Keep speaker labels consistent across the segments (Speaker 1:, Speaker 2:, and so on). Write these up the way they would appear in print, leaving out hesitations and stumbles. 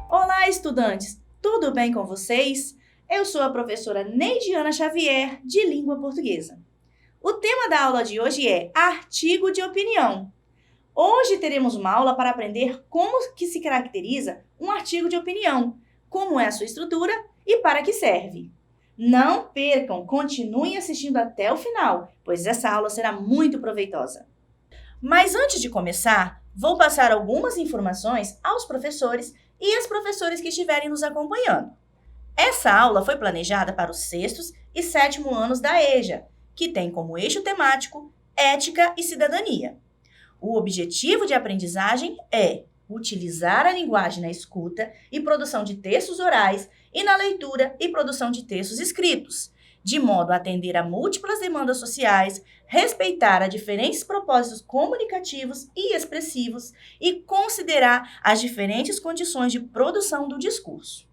Speaker 1: Olá, estudantes! Tudo bem com vocês? Eu sou a professora Neidiana Xavier, de Língua Portuguesa. O tema da aula de hoje é artigo de opinião. Hoje teremos uma aula para aprender como que se caracteriza um artigo de opinião, como é a sua estrutura e para que serve. Não percam, continuem assistindo até o final, pois essa aula será muito proveitosa. Mas antes de começar, vou passar algumas informações aos professores e às professoras que estiverem nos acompanhando. Essa aula foi planejada para os 6º e 7º anos da EJA, que tem como eixo temático Ética e Cidadania. O objetivo de aprendizagem é utilizar a linguagem na escuta e produção de textos orais e na leitura e produção de textos escritos, de modo a atender a múltiplas demandas sociais, respeitar a diferentes propósitos comunicativos e expressivos e considerar as diferentes condições de produção do discurso.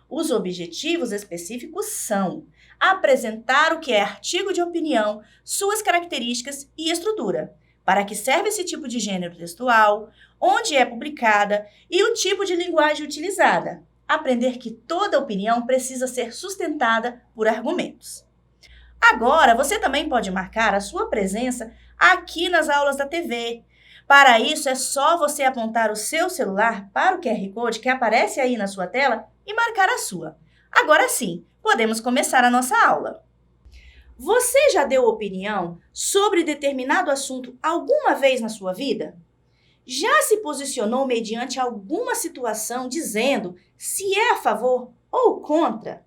Speaker 1: Os objetivos específicos são apresentar o que é artigo de opinião, suas características e estrutura, para que serve esse tipo de gênero textual, onde é publicada e o tipo de linguagem utilizada. Aprender que toda opinião precisa ser sustentada por argumentos. Agora, você também pode marcar a sua presença aqui nas aulas da TV. Para isso, é só você apontar o seu celular para o QR Code que aparece aí na sua tela e marcar a sua. Agora sim, podemos começar a nossa aula. Você já deu opinião sobre determinado assunto alguma vez na sua vida? Já se posicionou mediante alguma situação dizendo se é a favor ou contra?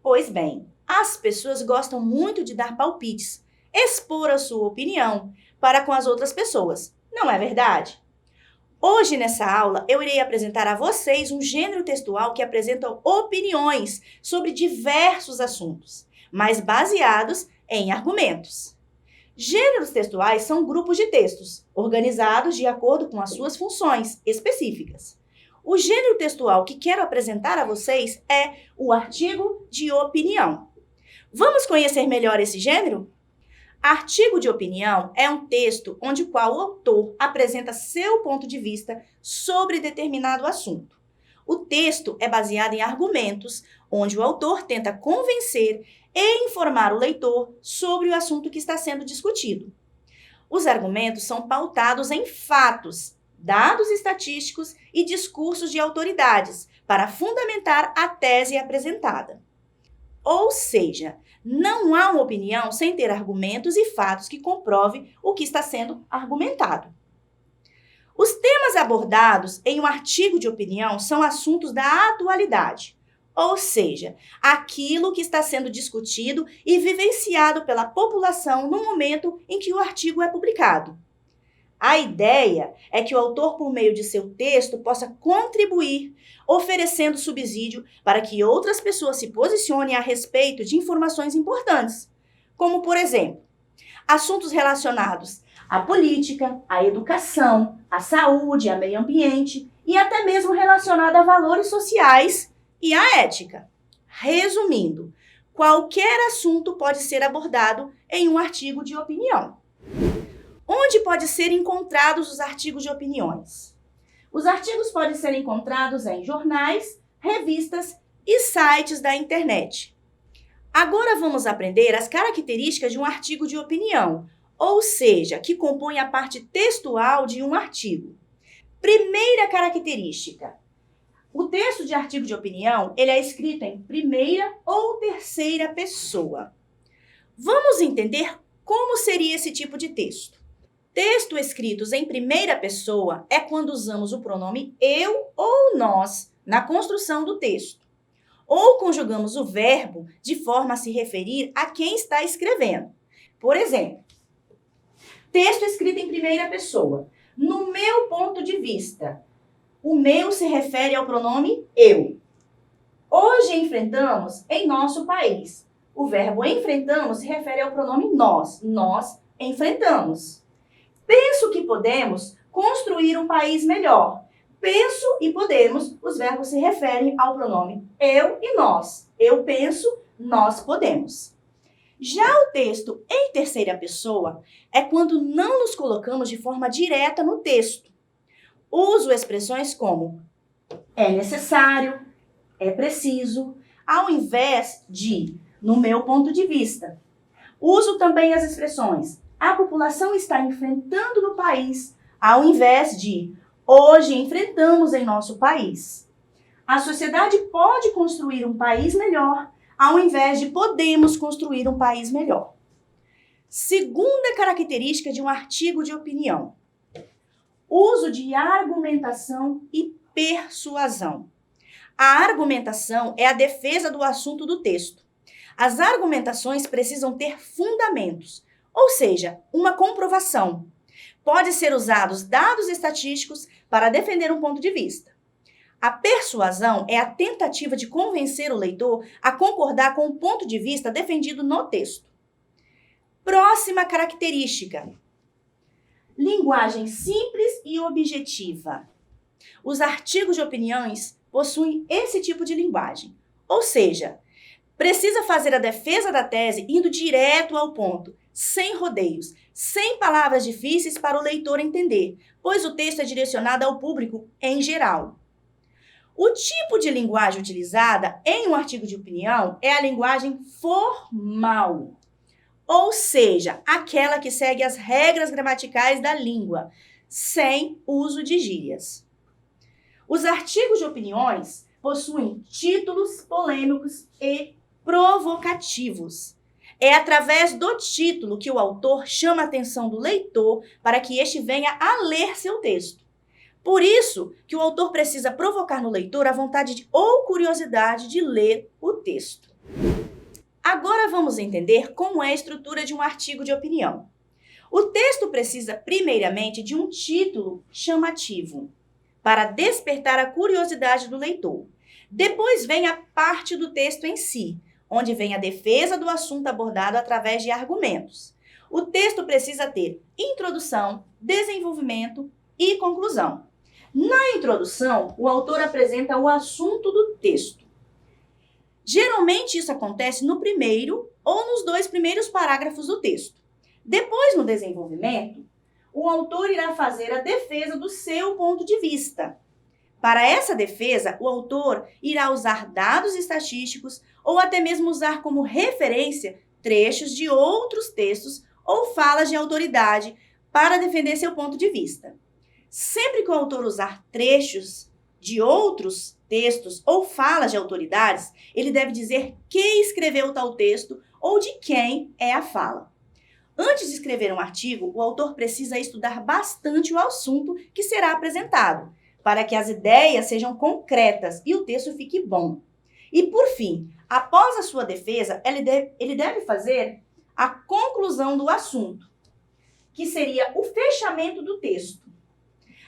Speaker 1: Pois bem, as pessoas gostam muito de dar palpites, expor a sua opinião para com as outras pessoas, não é verdade? Hoje, nessa aula, eu irei apresentar a vocês um gênero textual que apresenta opiniões sobre diversos assuntos, mas baseados em argumentos. Gêneros textuais são grupos de textos, organizados de acordo com as suas funções específicas. O gênero textual que quero apresentar a vocês é o artigo de opinião. Vamos conhecer melhor esse gênero? Artigo de opinião é um texto onde o autor apresenta seu ponto de vista sobre determinado assunto. O texto é baseado em argumentos, onde o autor tenta convencer e informar o leitor sobre o assunto que está sendo discutido. Os argumentos são pautados em fatos, dados estatísticos e discursos de autoridades para fundamentar a tese apresentada. Ou seja, não há uma opinião sem ter argumentos e fatos que comprovem o que está sendo argumentado. Os temas abordados em um artigo de opinião são assuntos da atualidade, ou seja, aquilo que está sendo discutido e vivenciado pela população no momento em que o artigo é publicado. A ideia é que o autor, por meio de seu texto, possa contribuir, oferecendo subsídio para que outras pessoas se posicionem a respeito de informações importantes, como, por exemplo, assuntos relacionados à política, à educação, à saúde, ao meio ambiente e até mesmo relacionado a valores sociais e à ética. Resumindo, qualquer assunto pode ser abordado em um artigo de opinião. Onde podem ser encontrados os artigos de opiniões? Os artigos podem ser encontrados em jornais, revistas e sites da internet. Agora vamos aprender as características de um artigo de opinião, ou seja, que compõe a parte textual de um artigo. Primeira característica. O texto de artigo de opinião, ele é escrito em primeira ou terceira pessoa. Vamos entender como seria esse tipo de texto. Texto escritos em primeira pessoa é quando usamos o pronome eu ou nós na construção do texto. Ou conjugamos o verbo de forma a se referir a quem está escrevendo. Por exemplo, texto escrito em primeira pessoa. No meu ponto de vista, o meu se refere ao pronome eu. Hoje enfrentamos em nosso país. O verbo enfrentamos se refere ao pronome nós. Nós enfrentamos. Penso que podemos construir um país melhor. penso e podemos, os verbos se referem ao pronome eu e nós. Eu penso, nós podemos. Já o texto em terceira pessoa é quando não nos colocamos de forma direta no texto. Uso expressões como é necessário, é preciso, ao invés de no meu ponto de vista. Uso também as expressões a população está enfrentando no país, ao invés de hoje enfrentamos em nosso país. A sociedade pode construir um país melhor, ao invés de podemos construir um país melhor. Segunda característica de um artigo de opinião: uso de argumentação e persuasão. A argumentação é a defesa do assunto do texto. As argumentações precisam ter fundamentos, ou seja, uma comprovação. Pode ser usados dados estatísticos para defender um ponto de vista. A persuasão é a tentativa de convencer o leitor a concordar com o ponto de vista defendido no texto. Próxima característica: linguagem simples e objetiva. Os artigos de opiniões possuem esse tipo de linguagem, ou seja, precisa fazer a defesa da tese indo direto ao ponto, sem rodeios, sem palavras difíceis para o leitor entender, pois o texto é direcionado ao público em geral. O tipo de linguagem utilizada em um artigo de opinião é a linguagem formal, ou seja, aquela que segue as regras gramaticais da língua, sem uso de gírias. Os artigos de opiniões possuem títulos polêmicos e provocativos. É através do título que o autor chama a atenção do leitor para que este venha a ler seu texto. Por isso que o autor precisa provocar no leitor a vontade ou curiosidade de ler o texto. Agora vamos entender como é a estrutura de um artigo de opinião. O texto precisa primeiramente de um título chamativo, para despertar a curiosidade do leitor. Depois vem a parte do texto em si, onde vem a defesa do assunto abordado através de argumentos. O texto precisa ter introdução, desenvolvimento e conclusão. Na introdução, o autor apresenta o assunto do texto. Geralmente isso acontece no primeiro ou nos 2 primeiros parágrafos do texto. Depois, no desenvolvimento, o autor irá fazer a defesa do seu ponto de vista. Para essa defesa, o autor irá usar dados estatísticos ou até mesmo usar como referência trechos de outros textos ou falas de autoridade para defender seu ponto de vista. Sempre que o autor usar trechos de outros textos ou falas de autoridades, ele deve dizer quem escreveu tal texto ou de quem é a fala. Antes de escrever um artigo, o autor precisa estudar bastante o assunto que será apresentado, para que as ideias sejam concretas e o texto fique bom. E, por fim, após a sua defesa, ele deve fazer a conclusão do assunto, que seria o fechamento do texto.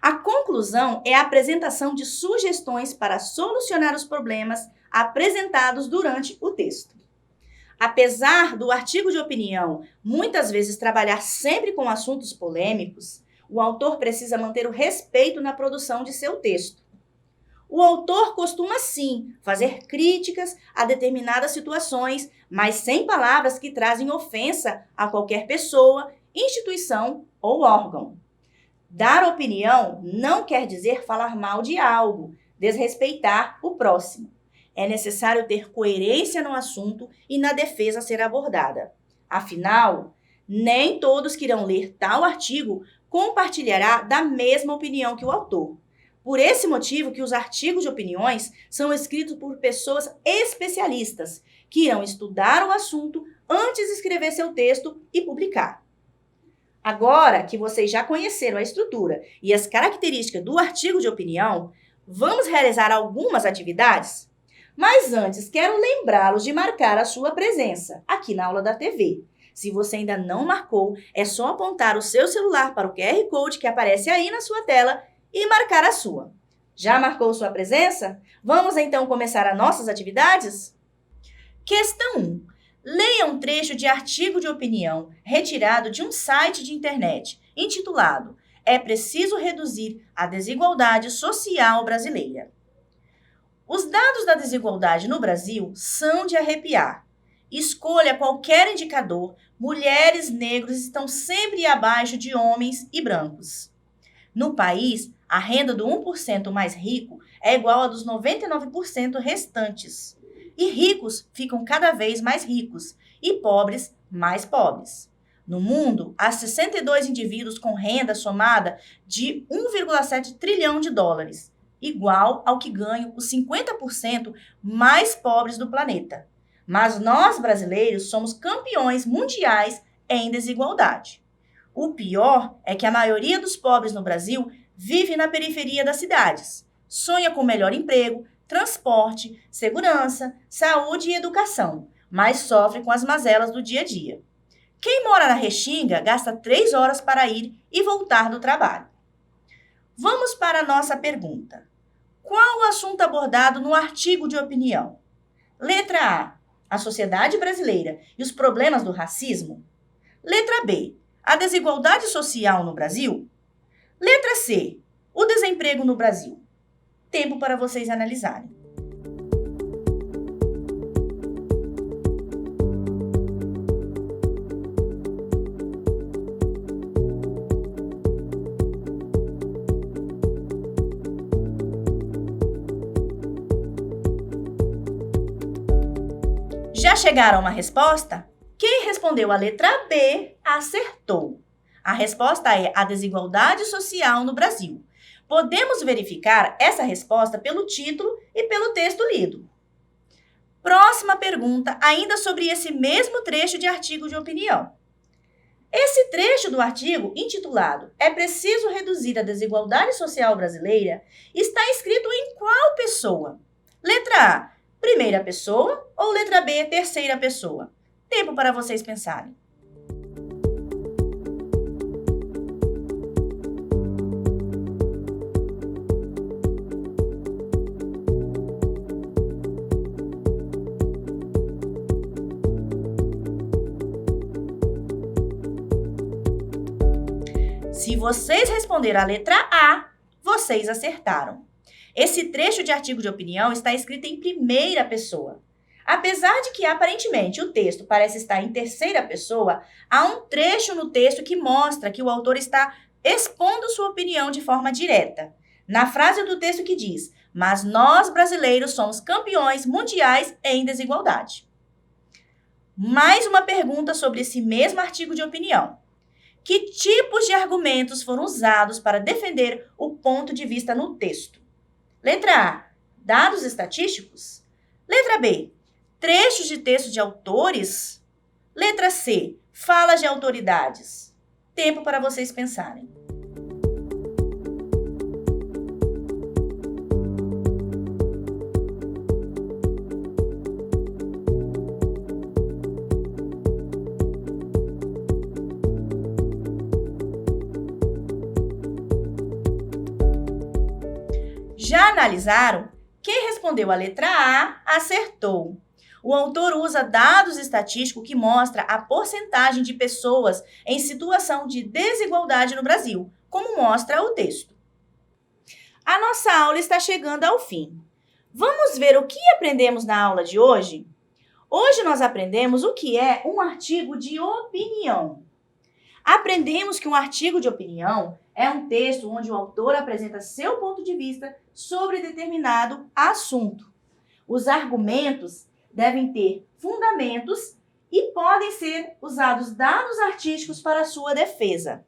Speaker 1: A conclusão é a apresentação de sugestões para solucionar os problemas apresentados durante o texto. Apesar do artigo de opinião muitas vezes trabalhar sempre com assuntos polêmicos, o autor precisa manter o respeito na produção de seu texto. O autor costuma, sim, fazer críticas a determinadas situações, mas sem palavras que trazem ofensa a qualquer pessoa, instituição ou órgão. Dar opinião não quer dizer falar mal de algo, desrespeitar o próximo. É necessário ter coerência no assunto e na defesa a ser abordada. Afinal, nem todos que irão ler tal artigo compartilhará da mesma opinião que o autor. Por esse motivo que os artigos de opiniões são escritos por pessoas especialistas, que irão estudar o assunto antes de escrever seu texto e publicar. Agora que vocês já conheceram a estrutura e as características do artigo de opinião, vamos realizar algumas atividades? Mas antes, quero lembrá-los de marcar a sua presença aqui na aula da TV. Se você ainda não marcou, é só apontar o seu celular para o QR Code que aparece aí na sua tela e marcar a sua. Já marcou sua presença? Vamos então começar as nossas atividades? Questão 1. Leia um trecho de artigo de opinião retirado de um site de internet, intitulado é preciso reduzir a desigualdade social brasileira. Os dados da desigualdade no Brasil são de arrepiar. Escolha qualquer indicador, mulheres negros estão sempre abaixo de homens e brancos. No país, a renda do 1% mais rico é igual à dos 99% restantes. E ricos ficam cada vez mais ricos e pobres mais pobres. No mundo, há 62 indivíduos com renda somada de 1,7 trilhão de dólares, igual ao que ganham os 50% mais pobres do planeta. Mas nós, brasileiros, somos campeões mundiais em desigualdade. O pior é que a maioria dos pobres no Brasil vive na periferia das cidades, sonha com melhor emprego, transporte, segurança, saúde e educação, mas sofre com as mazelas do dia a dia. Quem mora na Restinga gasta 3 horas para ir e voltar do trabalho. Vamos para a nossa pergunta. Qual o assunto abordado no artigo de opinião? Letra A sociedade brasileira e os problemas do racismo. Letra B, a desigualdade social no Brasil. Letra C, o desemprego no Brasil. Tempo para vocês analisarem. Já chegaram a uma resposta? Quem respondeu a letra B acertou. A resposta é a desigualdade social no Brasil. Podemos verificar essa resposta pelo título e pelo texto lido. Próxima pergunta, ainda sobre esse mesmo trecho de artigo de opinião. Esse trecho do artigo, intitulado "É preciso reduzir a desigualdade social brasileira", está escrito em qual pessoa? Letra A, primeira pessoa, ou letra B, terceira pessoa? Tempo para vocês pensarem. Se vocês responderam a letra A, vocês acertaram. Esse trecho de artigo de opinião está escrito em primeira pessoa. Apesar de que, aparentemente, o texto parece estar em terceira pessoa, há um trecho no texto que mostra que o autor está expondo sua opinião de forma direta. Na frase do texto que diz: "Mas nós, brasileiros, somos campeões mundiais em desigualdade." Mais uma pergunta sobre esse mesmo artigo de opinião. Que tipos de argumentos foram usados para defender o ponto de vista no texto? Letra A, dados estatísticos. Letra B, trechos de texto de autores. Letra C, falas de autoridades. Tempo para vocês pensarem. Já analisaram? Quem respondeu a letra A acertou. O autor usa dados estatísticos que mostram a porcentagem de pessoas em situação de desigualdade no Brasil, como mostra o texto. A nossa aula está chegando ao fim. Vamos ver o que aprendemos na aula de hoje? Hoje nós aprendemos o que é um artigo de opinião. Aprendemos que um artigo de opinião é um texto onde o autor apresenta seu ponto de vista sobre determinado assunto. Os argumentos devem ter fundamentos e podem ser usados dados artísticos para sua defesa.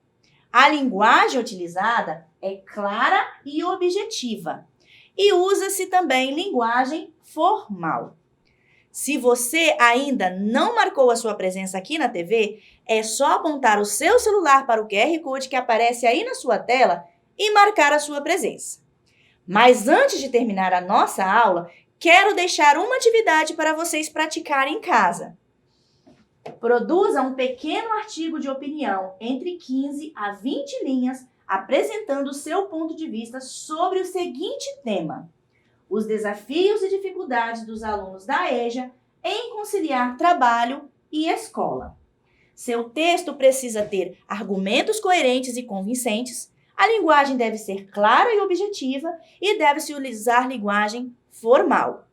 Speaker 1: A linguagem utilizada é clara e objetiva e usa-se também linguagem formal. Se você ainda não marcou a sua presença aqui na TV, é só apontar o seu celular para o QR Code que aparece aí na sua tela e marcar a sua presença. Mas antes de terminar a nossa aula, quero deixar uma atividade para vocês praticarem em casa. Produza um pequeno artigo de opinião entre 15 a 20 linhas, apresentando o seu ponto de vista sobre o seguinte tema: os desafios e dificuldades dos alunos da EJA em conciliar trabalho e escola. Seu texto precisa ter argumentos coerentes e convincentes, A linguagem deve ser clara e objetiva e deve-se usar linguagem formal.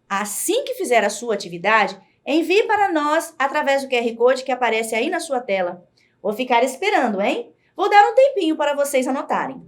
Speaker 1: Assim que fizer a sua atividade, envie para nós através do QR Code que aparece aí na sua tela. Vou ficar esperando, hein? Vou dar um tempinho para vocês anotarem.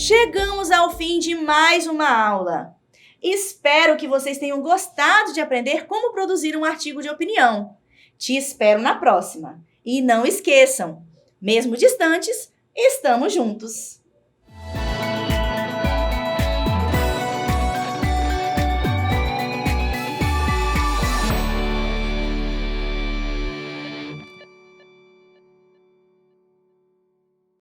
Speaker 1: Chegamos ao fim de mais uma aula. Espero que vocês tenham gostado de aprender como produzir um artigo de opinião. Te espero na próxima. E não esqueçam, mesmo distantes, estamos juntos!